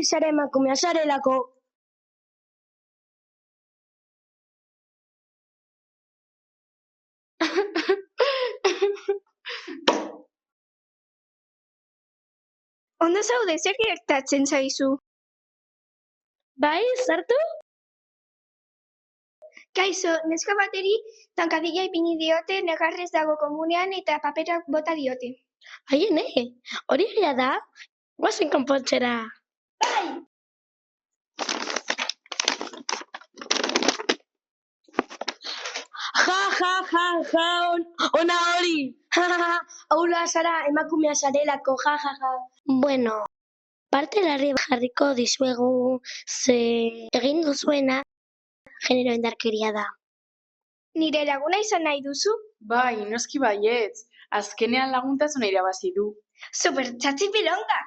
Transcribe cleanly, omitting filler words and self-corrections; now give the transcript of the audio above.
ikusi zara emakumea zarelako. Ondo zaude, zer gertatzen zaizu? Bai, zartu? Kaixo, neska bateri tankadila ipini diote, negarrez dago komunean eta paperak bota diote. Haien, hori gira da? Guazen konpontzera. Bai! Ja, ona hori. Haula zara emakumea zarelako, ja. Bueno, parte larri jarriko dizuegu ze egin duzuena genero indarkeria da. Nire laguna izan nahi duzu? Bai, noski baietz. Azkenean laguntasuna irabazi du. Super txatxi pilonga!